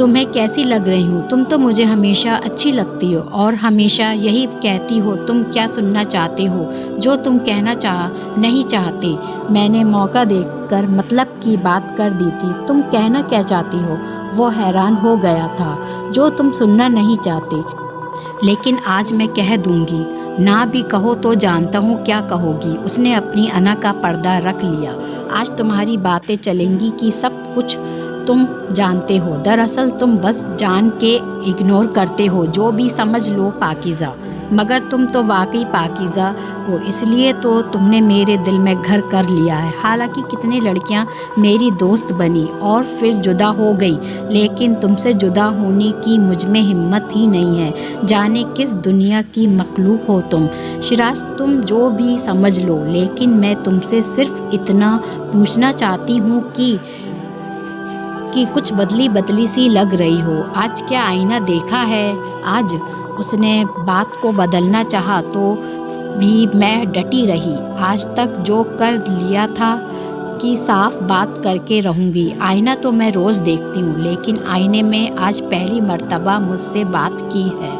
تمہیں کیسی لگ رہی ہوں؟ تم تو مجھے ہمیشہ اچھی لگتی ہو اور ہمیشہ یہی کہتی ہو تم کیا سننا چاہتے ہو جو تم کہنا نہیں چاہتے۔ میں نے موقع دیکھ کر مطلب کی بات کر دی تھی۔ تم کہنا کیا چاہتی ہو؟ وہ حیران ہو گیا تھا۔ جو تم سننا نہیں چاہتے، لیکن آج میں کہہ دوں گی۔ نہ بھی کہو تو جانتا ہوں کیا کہو گی۔ اس نے اپنی انا کا پردہ رکھ لیا۔ آج تمہاری باتیں چلیں گی کہ سب کچھ تم جانتے ہو، دراصل تم بس جان کے اگنور کرتے ہو۔ جو بھی سمجھ لو پاکیزہ، مگر تم تو واقعی پاکیزہ ہو، اس لیے تو تم نے میرے دل میں گھر کر لیا ہے۔ حالانکہ کتنی لڑکیاں میری دوست بنی اور پھر جدا ہو گئی، لیکن تم سے جدا ہونے کی مجھ میں ہمت ہی نہیں ہے۔ جانے کس دنیا کی مخلوق ہو تم۔ شیراز، تم جو بھی سمجھ لو، لیکن میں تم سے صرف اتنا پوچھنا چاہتی ہوں کہ کچھ بدلی سی لگ رہی ہو۔ آج کیا آئینہ دیکھا ہے؟ آج اس نے بات کو بدلنا چاہا تو بھی میں ڈٹی رہی۔ آج تک جو کر لیا تھا کہ صاف بات کر کے رہوں گی۔ آئینہ تو میں روز دیکھتی ہوں، لیکن آئینے میں آج پہلی مرتبہ مجھ سے بات کی ہے۔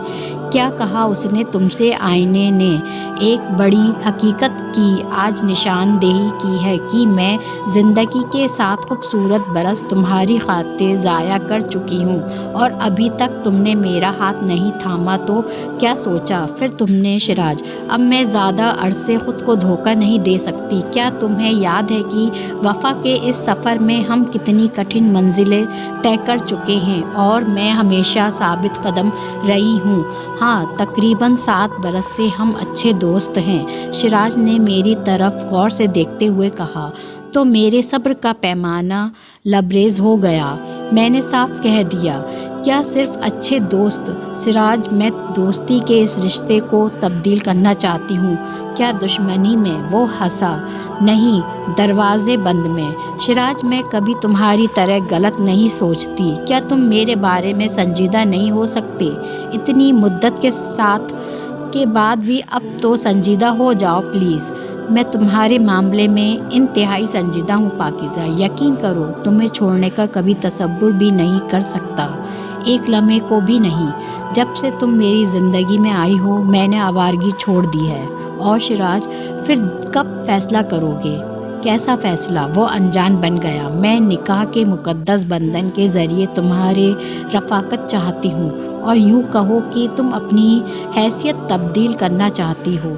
کیا کہا اس نے تم سے؟ آئینے نے ایک بڑی حقیقت کی آج نشاندہی کی ہے کہ میں زندگی کے 7 خوبصورت برس تمہاری خاطر ضائع کر چکی ہوں، اور ابھی تک تم نے میرا ہاتھ نہیں تھاما تو کیا سوچا پھر تم نے؟ شیراز، اب میں زیادہ عرصے خود کو دھوکہ نہیں دے سکتی۔ کیا تمہیں یاد ہے کہ وفا کے اس سفر میں ہم کتنی کٹھن منزلیں طے کر چکے ہیں، اور میں ہمیشہ ثابت قدم رہی ہوں۔ ہاں، تقریباً 7 برس سے ہم اچھے دوست ہیں۔ شیراز نے میری طرف غور سے دیکھتے ہوئے کہا۔ تو میرے صبر کا پیمانہ لبریز ہو گیا۔ میں نے صاف کہہ دیا، کیا صرف اچھے دوست؟ شیراز، میں دوستی کے اس رشتے کو تبدیل کرنا چاہتی ہوں۔ کیا دشمنی میں؟ وہ ہنسا۔ نہیں، دروازے بند میں۔ شیراز، میں کبھی تمہاری طرح غلط نہیں سوچتی۔ کیا تم میرے بارے میں سنجیدہ نہیں ہو سکتے؟ اتنی مدت کے بعد بھی اب تو سنجیدہ ہو جاؤ پلیز۔ میں تمہارے معاملے میں انتہائی سنجیدہ ہوں پاکیزہ، یقین کرو۔ تمہیں چھوڑنے کا کبھی تصور بھی نہیں کر سکتا، ایک لمحے کو بھی نہیں۔ جب سے تم میری زندگی میں آئی ہو، میں نے آوارگی چھوڑ دی ہے۔ اور شیراز، پھر کب فیصلہ کرو گے؟ کیسا فیصلہ؟ وہ انجان بن گیا۔ میں نکاح کے مقدس بندھن کے ذریعے تمہارے رفاقت چاہتی ہوں، اور یوں کہو کہ تم اپنی حیثیت تبدیل کرنا چاہتی ہو۔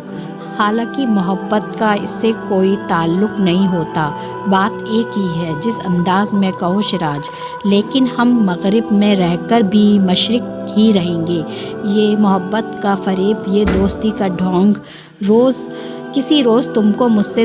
حالانکہ محبت کا اس سے کوئی تعلق نہیں ہوتا، بات ایک ہی ہے جس انداز میں کہو شیراز، لیکن ہم مغرب میں رہ کر بھی مشرق ہی رہیں گے۔ یہ محبت کا فریب، یہ دوستی کا ڈھونگ کسی روز تم کو مجھ سے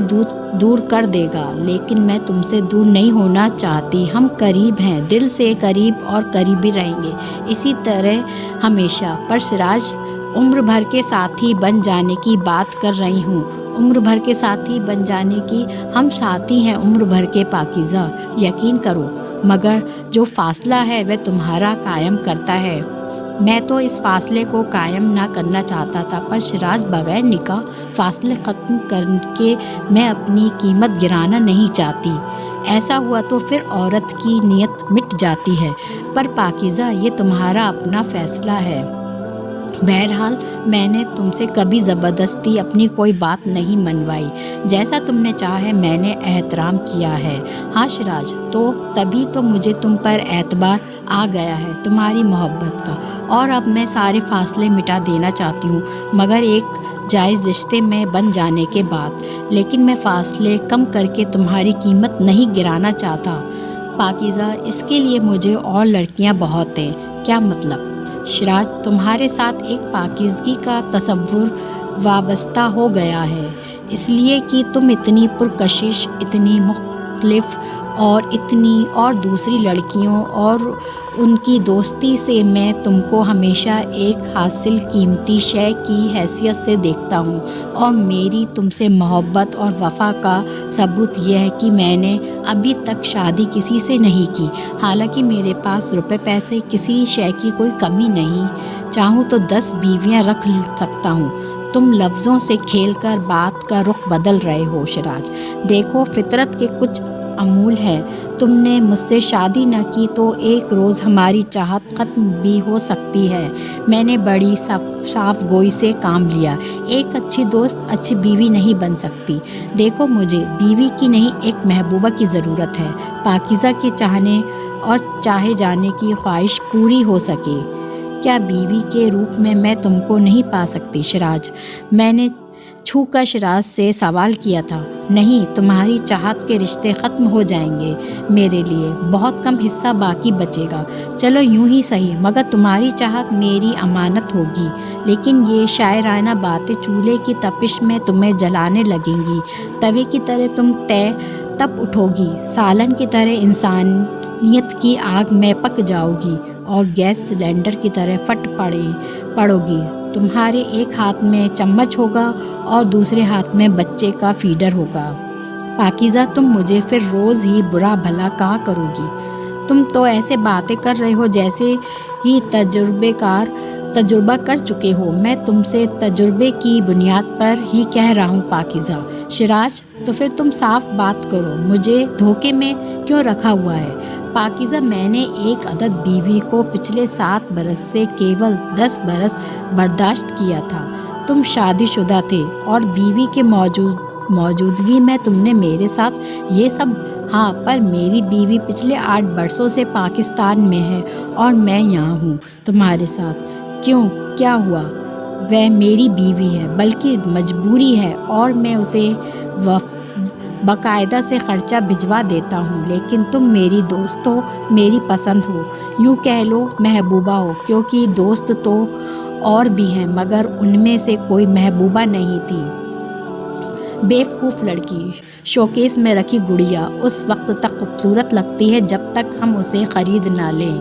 دور کر دے گا، لیکن میں تم سے دور نہیں ہونا چاہتی۔ ہم قریب ہیں، دل سے قریب، اور قریب ہی رہیں گے، اسی طرح ہمیشہ۔ پر شیراز، عمر بھر کے ساتھی بن جانے کی بات کر رہی ہوں۔ عمر بھر کے ساتھی بن جانے کی؟ ہم ساتھی ہیں عمر بھر کے پاکیزہ، یقین کرو۔ مگر جو فاصلہ ہے وہ تمہارا قائم کرتا ہے۔ میں تو اس فاصلے کو قائم نہ کرنا چاہتا تھا، پر شیراز، بغیر نکاح فاصلے ختم کر کے میں اپنی قیمت گرانا نہیں چاہتی۔ ایسا ہوا تو پھر عورت کی نیت مٹ جاتی ہے۔ پر پاکیزہ، یہ تمہارا اپنا فیصلہ ہے۔ بہرحال، میں نے تم سے کبھی زبردستی اپنی کوئی بات نہیں منوائی۔ جیسا تم نے چاہا ہے میں نے احترام کیا ہے۔ ہاں شیراز، تو تبھی تو مجھے تم پر اعتبار آ گیا ہے، تمہاری محبت کا، اور اب میں سارے فاصلے مٹا دینا چاہتی ہوں، مگر ایک جائز رشتے میں بن جانے کے بعد۔ لیکن میں فاصلے کم کر کے تمہاری قیمت نہیں گرانا چاہتا پاکیزہ، اس کے لیے مجھے اور لڑکیاں بہت ہیں۔ کیا مطلب؟ شیراز، تمہارے ساتھ ایک پاکیزگی کا تصور وابستہ ہو گیا ہے، اس لیے کہ تم اتنی پرکشش، اتنی مختلف، اور دوسری لڑکیوں اور ان کی دوستی سے میں تم کو ہمیشہ ایک حاصل قیمتی شے کی حیثیت سے دیکھتا ہوں، اور میری تم سے محبت اور وفا کا ثبوت یہ ہے کہ میں نے ابھی تک شادی کسی سے نہیں کی۔ حالانکہ میرے پاس روپے پیسے، کسی شے کی کوئی کمی نہیں، چاہوں تو 10 بیویاں رکھ سکتا ہوں۔ تم لفظوں سے کھیل کر بات کا رخ بدل رہے ہو شیراز۔ دیکھو، فطرت کے کچھ امول ہے۔ تم نے مجھ سے شادی نہ کی تو ایک روز ہماری چاہت ختم بھی ہو سکتی ہے۔ میں نے بڑی صاف گوئی سے کام لیا۔ ایک اچھی دوست اچھی بیوی نہیں بن سکتی۔ دیکھو، مجھے بیوی کی نہیں ایک محبوبہ کی ضرورت ہے، پاکیزہ کے چاہنے اور چاہے جانے کی خواہش پوری ہو سکے۔ کیا بیوی کے روپ میں تم کو نہیں پا سکتی شیراز؟ میں نے چھو کر شیراز سے سوال کیا تھا۔ نہیں، تمہاری چاہت کے رشتے ختم ہو جائیں گے، میرے لیے بہت کم حصہ باقی بچے گا۔ چلو یوں ہی صحیح، مگر تمہاری چاہت میری امانت ہوگی۔ لیکن یہ شاعرانہ باتیں چولہے کی تپش میں تمہیں جلانے لگیں گی۔ توے کی طرح تم تپ اٹھو گی، سالن کی طرح انسانیت کی آگ میں پک جاؤ گی اور گیس سلنڈر کی طرح پھٹ پڑو گی۔ تمہارے ایک ہاتھ میں چمچ ہوگا اور دوسرے ہاتھ میں بچے کا فیڈر ہوگا۔ پاکیزہ، تم مجھے پھر روز ہی برا بھلا کہا کرو گی۔ تم تو ایسے باتیں کر رہے ہو جیسے ہی تجربہ کر چکے ہو۔ میں تم سے تجربے کی بنیاد پر ہی کہہ رہا ہوں پاکیزہ۔ شیراز، تو پھر تم صاف بات کرو، مجھے دھوکے میں کیوں رکھا ہوا ہے؟ پاکیزہ، میں نے ایک عدد بیوی کو پچھلے 7 برس سے کیول 10 برس برداشت کیا تھا۔ تم شادی شدہ تھے اور بیوی کے موجودگی میں تم نے میرے ساتھ یہ سب۔ ہاں، پر میری بیوی پچھلے 8 برسوں سے پاکستان میں ہے اور میں یہاں ہوں تمہارے ساتھ۔ کیوں؟ کیا ہوا؟ وہ میری بیوی ہے، بلکہ مجبوری ہے، اور میں اسے باقاعدہ سے خرچہ بھجوا دیتا ہوں۔ لیکن تم میری دوست ہو، میری پسند ہو، یوں کہہ لو محبوبہ ہو، کیونکہ دوست تو اور بھی ہیں، مگر ان میں سے کوئی محبوبہ نہیں تھی۔ بیوقوف لڑکی، شوکیس میں رکھی گڑیا اس وقت تک خوبصورت لگتی ہے جب تک ہم اسے خرید نہ لیں۔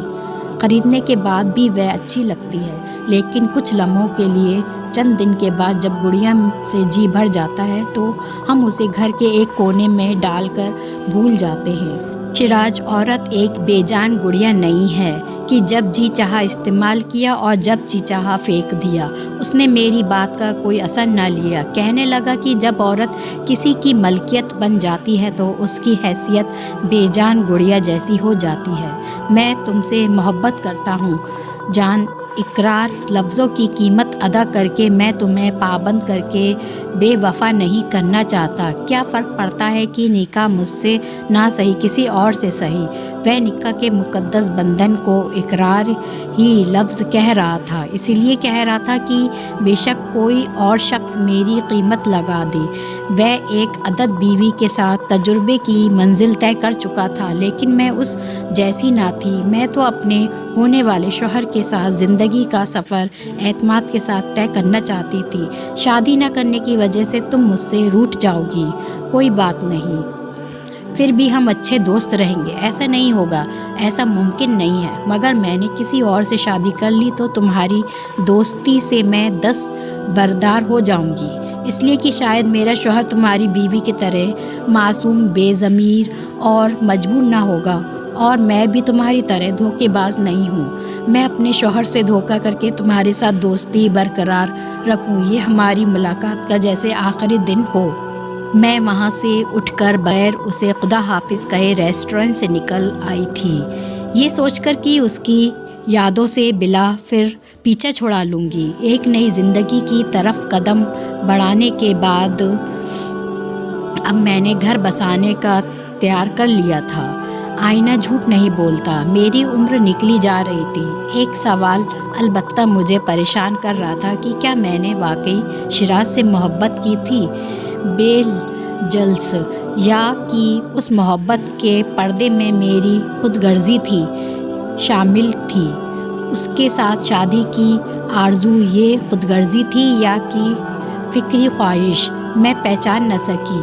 خریدنے کے بعد بھی وہ اچھی لگتی ہے، لیکن کچھ لمحوں کے لیے، چند دن کے بعد جب گڑیا سے جی بھر جاتا ہے تو ہم اسے گھر کے ایک کونے میں ڈال کر بھول جاتے ہیں۔ شیراز، عورت ایک بے جان گڑیا نہیں ہے کہ جب جی چاہا استعمال کیا اور جب جی چاہا پھینک دیا۔ اس نے میری بات کا کوئی اثر نہ لیا، کہنے لگا کہ جب عورت کسی کی ملکیت بن جاتی ہے تو اس کی حیثیت بے جان گڑیا جیسی ہو جاتی ہے۔ میں تم سے محبت کرتا ہوں جان، اقرار لفظوں کی قیمت ادا کر کے میں تمہیں پابند کر کے بے وفا نہیں کرنا چاہتا۔ کیا فرق پڑتا ہے کہ نکاح مجھ سے نہ صحیح کسی اور سے صحیح؟ وہ نکاح کے مقدس بندھن کو اقرار ہی لفظ کہہ رہا تھا، اس لیے کہہ رہا تھا کہ بے شک کوئی اور شخص میری قیمت لگا دے۔ وہ ایک عدد بیوی کے ساتھ تجربے کی منزل طے کر چکا تھا، لیکن میں اس جیسی نہ تھی۔ میں تو اپنے ہونے والے شوہر کے ساتھ زندگی کا سفر اعتماد کے ساتھ طے کرنا چاہتی تھی۔ شادی نہ کرنے کی وجہ سے تم مجھ سے روٹھ جاؤ گی، کوئی بات نہیں، پھر بھی ہم اچھے دوست رہیں گے۔ ایسا نہیں ہوگا، ایسا ممکن نہیں ہے۔ مگر میں نے کسی اور سے شادی کر لی تو تمہاری دوستی سے میں دستبردار ہو جاؤں گی، اس لیے کہ شاید میرا شوہر تمہاری بیوی کی طرح معصوم، بے ضمیر اور مجبور نہ ہوگا، اور میں بھی تمہاری طرح دھوکے باز نہیں ہوں۔ میں اپنے شوہر سے دھوکہ کر کے تمہارے ساتھ دوستی برقرار رکھوں، یہ ہماری ملاقات کا جیسے آخری دن ہو۔ میں وہاں سے اٹھ کر بغیر اسے خدا حافظ کہے ریسٹورنٹ سے نکل آئی تھی، یہ سوچ کر کہ اس کی یادوں سے بلا پھر پیچھا چھڑا لوں گی۔ ایک نئی زندگی کی طرف قدم بڑھانے کے بعد اب میں نے گھر بسانے کا تیار کر لیا تھا۔ آئینہ جھوٹ نہیں بولتا، میری عمر نکلی جا رہی تھی۔ ایک سوال البتہ مجھے پریشان کر رہا تھا کہ کیا میں نے واقعی شیراز سے محبت کی تھی بے جلس، یا کہ اس محبت کے پردے میں میری خود غرضی تھی شامل تھی؟ اس کے ساتھ شادی کی آرزو یہ خود غرضی تھی یا کہ فکری خواہش؟ میں پہچان نہ سکی۔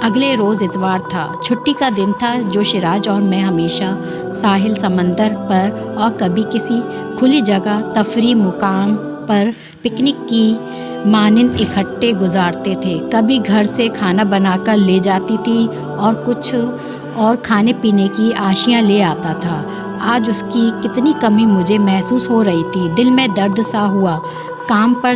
اگلے روز اتوار تھا، چھٹی کا دن تھا جو شیراز اور میں ہمیشہ ساحل، سمندر پر اور کبھی کسی کھلی جگہ تفریح مقام پر پکنک کی مانند اکٹھے گزارتے تھے۔ کبھی گھر سے کھانا بنا کر لے جاتی تھی اور کچھ اور کھانے پینے کی اشیاء لے آتا تھا۔ آج اس کی کتنی کمی مجھے محسوس ہو رہی تھی۔ دل میں درد سا ہوا، کام پر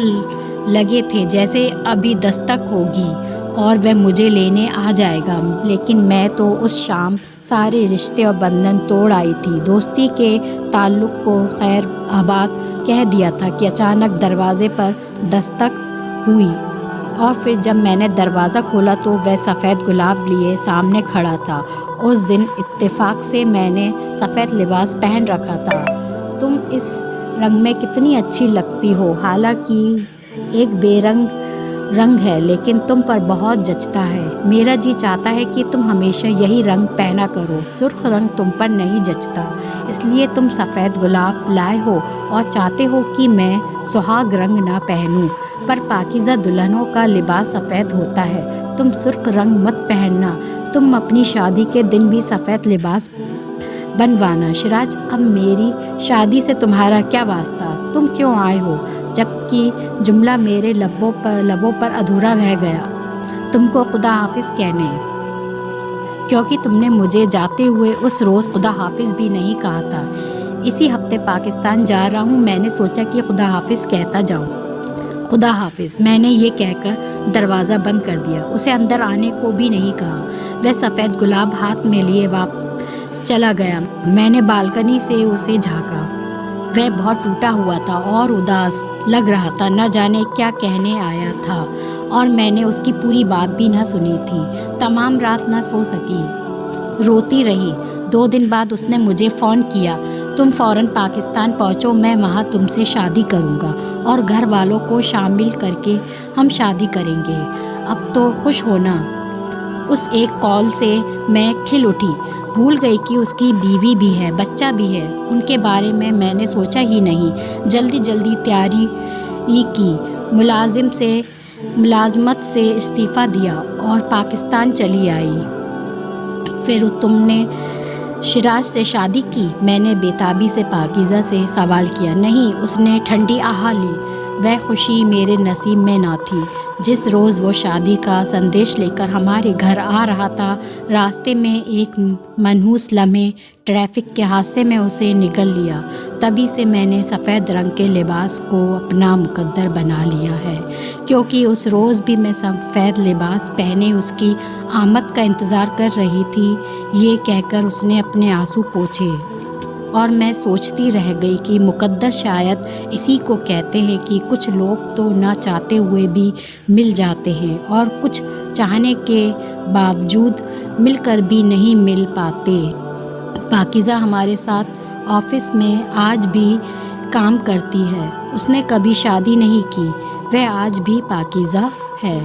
لگے تھے جیسے ابھی دستک ہوگی اور وہ مجھے لینے آ جائے گا، لیکن میں تو اس شام سارے رشتے اور بندھن توڑ آئی تھی، دوستی کے تعلق کو خیر آباد کہہ دیا تھا کہ اچانک دروازے پر دستک ہوئی، اور پھر جب میں نے دروازہ کھولا تو وہ سفید گلاب لیے سامنے کھڑا تھا۔ اس دن اتفاق سے میں نے سفید لباس پہن رکھا تھا۔ تم اس رنگ میں کتنی اچھی لگتی ہو، حالانکہ ایک بے رنگ ہے، لیکن تم پر بہت جچتا ہے۔ میرا جی چاہتا ہے کہ تم ہمیشہ یہی رنگ پہنا کرو، سرخ رنگ تم پر نہیں جچتا، اس لیے تم سفید گلاب لائے ہو اور چاہتے ہو کہ میں سہاگ رنگ نہ پہنوں، پر پاکیزہ دلہنوں کا لباس سفید ہوتا ہے، تم سرخ رنگ مت پہننا، تم اپنی شادی کے دن بھی سفید لباس بنوانا۔ شیراز، اب میری شادی سے تمہارا کیا واسطہ، تم کیوں آئے ہو؟ جبکہ جملہ میرے لبوں پر ادھورا رہ گیا۔ تم کو خدا حافظ کہنے، کیونکہ تم نے مجھے جاتے ہوئے اس روز خدا حافظ بھی نہیں کہا تھا۔ اسی ہفتے پاکستان جا رہا ہوں، میں نے سوچا کہ خدا حافظ کہتا جاؤں۔ خدا حافظ، میں نے یہ کہہ کر دروازہ بند کر دیا، اسے اندر آنے کو بھی نہیں کہا۔ وہ سفید گلاب ہاتھ میں لیے واپس چلا گیا۔ میں نے بالکنی سے اسے جھانکا، وہ بہت ٹوٹا ہوا تھا اور اداس لگ رہا تھا، نہ جانے کیا کہنے آیا تھا، اور میں نے اس کی پوری بات بھی نہ سنی تھی۔ تمام رات نہ سو سکی، روتی رہی۔ 2 دن بعد اس نے مجھے فون کیا، تم فوراً پاکستان پہنچو، میں وہاں تم سے شادی کروں گا اور گھر والوں کو شامل کر کے ہم شادی کریں گے۔ اب تو خوش ہونا۔ اس ایک کال سے میں کھل اٹھی، بھول گئی کہ اس کی بیوی بھی ہے، بچہ بھی ہے، ان کے بارے میں نے سوچا ہی نہیں۔ جلدی تیاری کی، ملازمت سے استعفیٰ دیا اور پاکستان چلی آئی۔ پھر تم نے شیراز سے شادی کی؟ میں نے بےتابی سے پاکیزہ سے سوال کیا۔ نہیں، اس نے ٹھنڈی آہ لی، وہ خوشی میرے نصیب میں نہ تھی۔ جس روز وہ شادی کا سندیش لے کر ہمارے گھر آ رہا تھا، راستے میں ایک منحوس لمحے ٹریفک کے حادثے میں اسے نگل لیا۔ تبھی سے میں نے سفید رنگ کے لباس کو اپنا مقدر بنا لیا ہے، کیونکہ اس روز بھی میں سفید لباس پہنے اس کی آمد کا انتظار کر رہی تھی۔ یہ کہہ کر اس نے اپنے آنسو پوچھے اور میں سوچتی رہ گئی کہ مقدر شاید اسی کو کہتے ہیں کہ کچھ لوگ تو نہ چاہتے ہوئے بھی مل جاتے ہیں، اور کچھ چاہنے کے باوجود مل کر بھی نہیں مل پاتے۔ پاکیزہ ہمارے ساتھ آفس میں آج بھی کام کرتی ہے، اس نے کبھی شادی نہیں کی، وہ آج بھی پاکیزہ ہے۔